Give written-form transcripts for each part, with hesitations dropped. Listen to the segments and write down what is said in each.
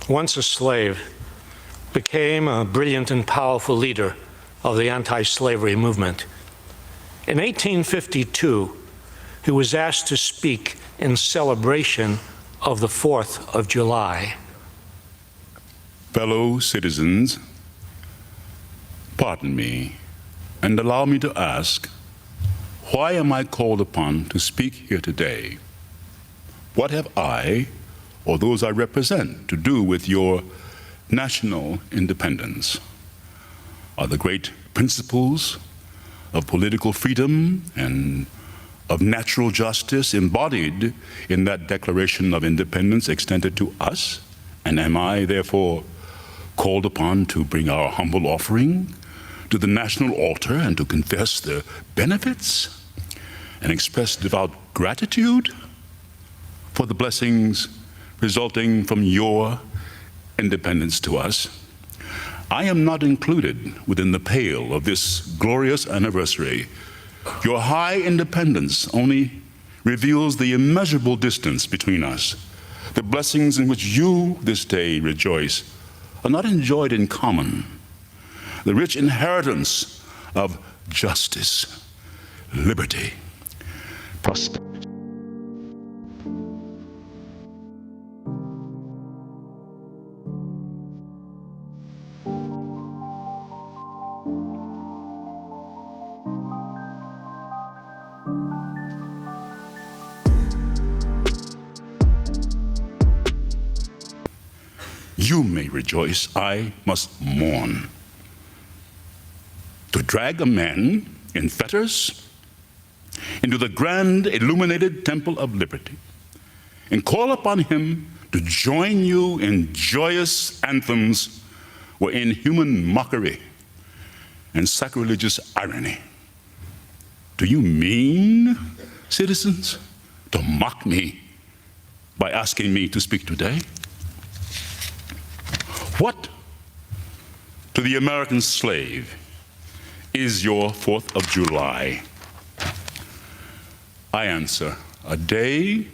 once a slave, became a brilliant and powerful leader of the anti-slavery movement. In 1852, he was asked to speak in celebration of the 4th of July. Fellow citizens, pardon me, and allow me to ask, why am I called upon to speak here today? What have I, or those I represent, to do with your national independence? Are the great principles of political freedom and of natural justice embodied in that Declaration of Independence extended to us? And am I, therefore, called upon to bring our humble offering to the national altar and to confess the benefits and express devout gratitude for the blessings resulting from your independence to us? I am not included within the pale of this glorious anniversary. Your high independence only reveals the immeasurable distance between us. The blessings in which you this day rejoice are not enjoyed in common. The rich inheritance of justice, liberty, prosperity. You may rejoice, I must mourn. To drag a man in fetters into the grand illuminated temple of liberty and call upon him to join you in joyous anthems were inhuman mockery and sacrilegious irony. Do you mean, citizens, to mock me by asking me to speak today? What, to the American slave, is your 4th of July? I answer, a day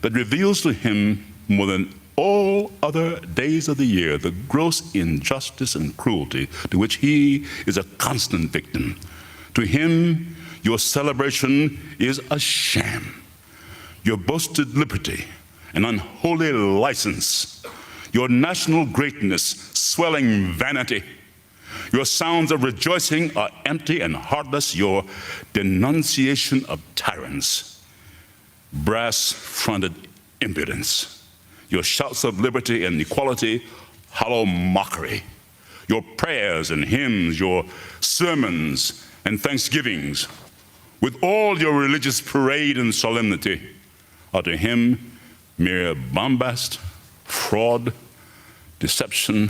that reveals to him more than all other days of the year the gross injustice and cruelty to which he is a constant victim. To him, your celebration is a sham. Your boasted liberty, an unholy license. Your national greatness, swelling vanity. Your sounds of rejoicing are empty and heartless. Your denunciation of tyrants, brass-fronted impudence. Your shouts of liberty and equality, hollow mockery. Your prayers and hymns, your sermons and thanksgivings, with all your religious parade and solemnity, are to him mere bombast, fraud, deception,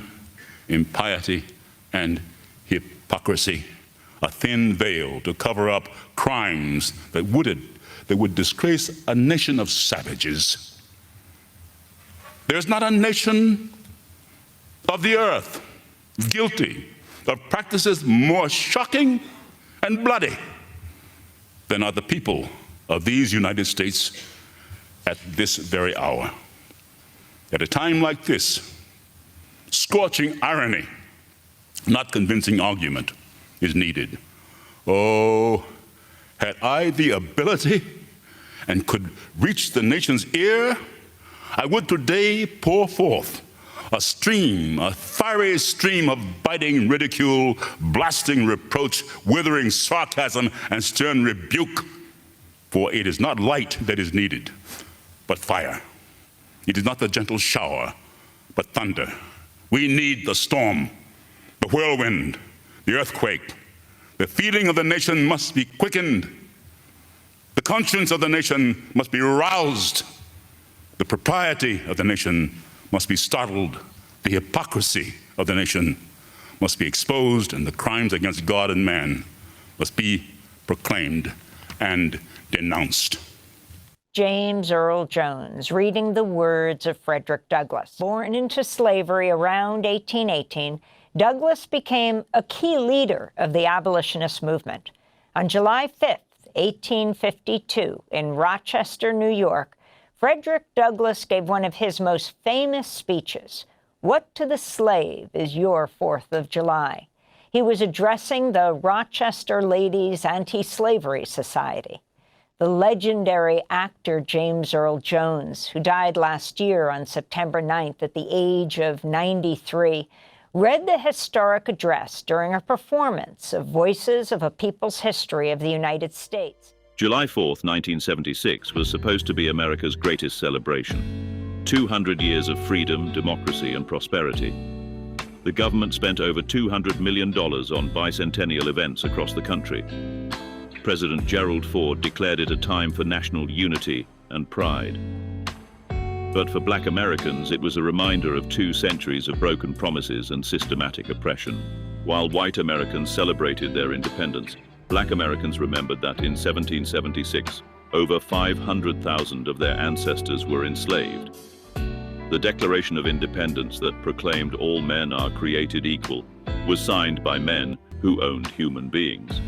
impiety, and hypocrisy, a thin veil to cover up crimes that would disgrace a nation of savages. There's not a nation of the earth guilty of practices more shocking and bloody than are the people of these United States at this very hour. At a time like this, scorching irony, not convincing argument, is needed. Oh, had I the ability and could reach the nation's ear, I would today pour forth a stream, a fiery stream of biting ridicule, blasting reproach, withering sarcasm, and stern rebuke. For it is not light that is needed, but fire. It is not the gentle shower, but thunder. We need the storm, the whirlwind, the earthquake. The feeling of the nation must be quickened. The conscience of the nation must be roused. The propriety of the nation must be startled. The hypocrisy of the nation must be exposed, and the crimes against God and man must be proclaimed and denounced. James Earl Jones, reading the words of Frederick Douglass. Born into slavery around 1818, Douglass became a key leader of the abolitionist movement. On July 5th, 1852, in Rochester, New York, Frederick Douglass gave one of his most famous speeches, What to the slave is your 4th of July? He was addressing the Rochester Ladies Anti-Slavery Society. The legendary actor James Earl Jones, who died last year on September 9th at the age of 93, read the historic address during a performance of Voices of a People's History of the United States. July 4th, 1976 was supposed to be America's greatest celebration. 200 years of freedom, democracy, and prosperity. The government spent over $200 million on bicentennial events across the country. President Gerald Ford declared it a time for national unity and pride. But for Black Americans, it was a reminder of 2 centuries of broken promises and systematic oppression. While white Americans celebrated their independence, Black Americans remembered that in 1776, over 500,000 of their ancestors were enslaved. The Declaration of Independence that proclaimed all men are created equal was signed by men who owned human beings.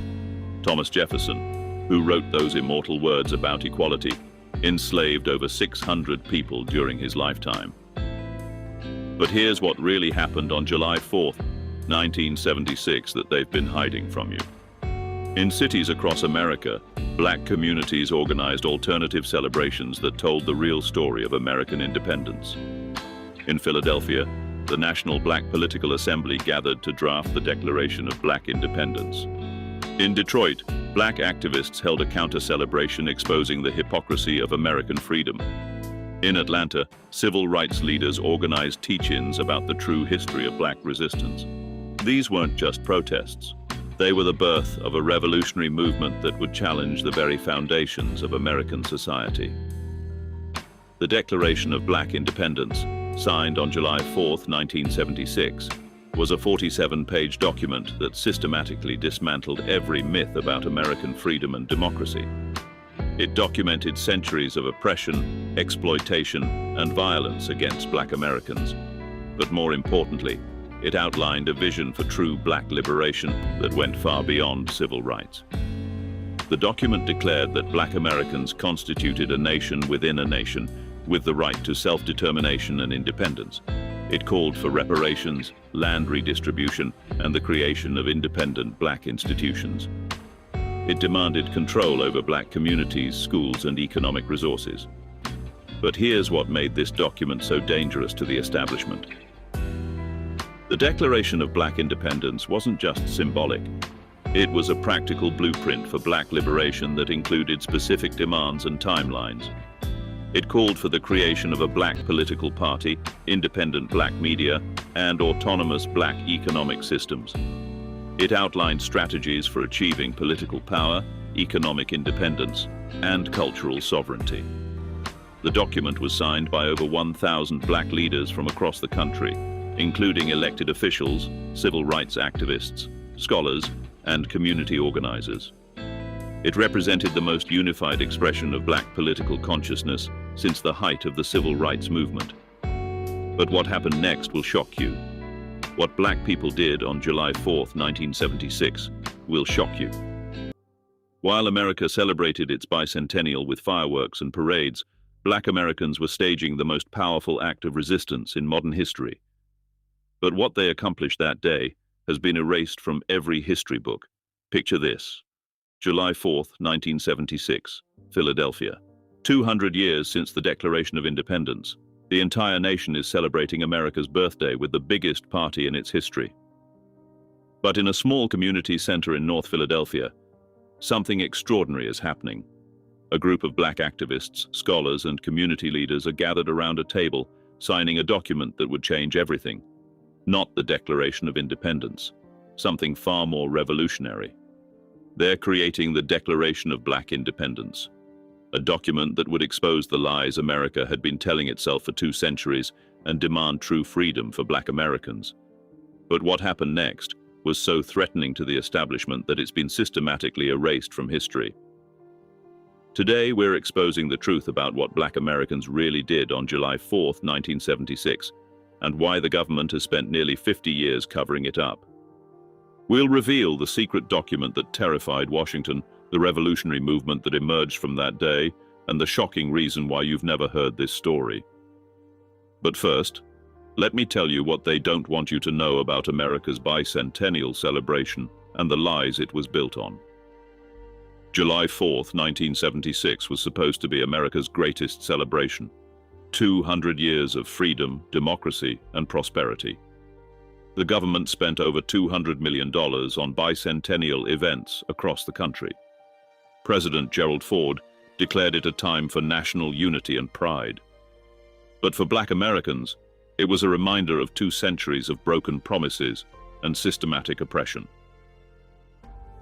Thomas Jefferson, who wrote those immortal words about equality, enslaved over 600 people during his lifetime. But here's what really happened on July 4th, 1976 that they've been hiding from you. In cities across America, Black communities organized alternative celebrations that told the real story of American independence. In Philadelphia, the National Black Political Assembly gathered to draft the Declaration of Black Independence. In Detroit, Black activists held a counter-celebration exposing the hypocrisy of American freedom. In Atlanta, civil rights leaders organized teach-ins about the true history of Black resistance. These weren't just protests. They were the birth of a revolutionary movement that would challenge the very foundations of American society. The Declaration of Black Independence, signed on July 4th, 1976, was a 47-page document that systematically dismantled every myth about American freedom and democracy. It documented centuries of oppression, exploitation, and violence against Black Americans. But more importantly, it outlined a vision for true Black liberation that went far beyond civil rights. The document declared that Black Americans constituted a nation within a nation with the right to self-determination and independence. It called for reparations, land redistribution, and the creation of independent Black institutions. It demanded control over Black communities, schools, and economic resources. But here's what made this document so dangerous to the establishment. The Declaration of Black Independence wasn't just symbolic. It was a practical blueprint for Black liberation that included specific demands and timelines. It called for the creation of a Black political party, independent Black media, and autonomous Black economic systems. It outlined strategies for achieving political power, economic independence, and cultural sovereignty. The document was signed by over 1,000 Black leaders from across the country, including elected officials, civil rights activists, scholars, and community organizers. It represented the most unified expression of Black political consciousness since the height of the civil rights movement. But what happened next will shock you. What Black people did on July 4th, 1976, will shock you. While America celebrated its bicentennial with fireworks and parades, Black Americans were staging the most powerful act of resistance in modern history. But what they accomplished that day has been erased from every history book. Picture this. July 4th, 1976, Philadelphia. 200 years since the Declaration of Independence, the entire nation is celebrating America's birthday with the biggest party in its history. But in a small community center in North Philadelphia, something extraordinary is happening. A group of Black activists, scholars, and community leaders are gathered around a table, signing a document that would change everything. Not the Declaration of Independence, something far more revolutionary. They're creating the Declaration of Black Independence, a document that would expose the lies America had been telling itself for 2 centuries and demand true freedom for Black Americans. But what happened next was so threatening to the establishment that it's been systematically erased from history. Today, we're exposing the truth about what Black Americans really did on July 4th, 1976, and why the government has spent nearly 50 years covering it up. We'll reveal the secret document that terrified Washington, the revolutionary movement that emerged from that day, and the shocking reason why you've never heard this story. But first, Let me tell you what they don't want you to know about America's bicentennial celebration and the lies it was built on. July 4th, 1976 was supposed to be America's greatest celebration. 200 years of freedom, democracy, and prosperity. The government spent over $200 million on bicentennial events across the country. President Gerald Ford declared it a time for national unity and pride. But for Black Americans, it was a reminder of 2 centuries of broken promises and systematic oppression.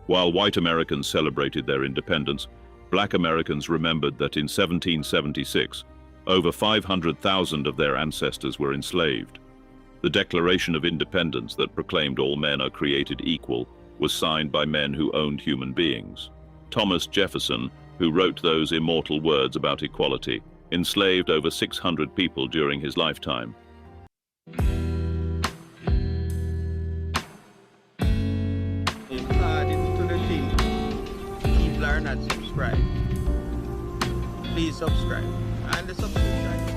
While white Americans celebrated their independence, Black Americans remembered that in 1776, over 500,000 of their ancestors were enslaved. The Declaration of Independence that proclaimed all men are created equal was signed by men who owned human beings. Thomas Jefferson, who wrote those immortal words about equality, enslaved over 600 people during his lifetime. People are not subscribed. Please subscribe. And the subscription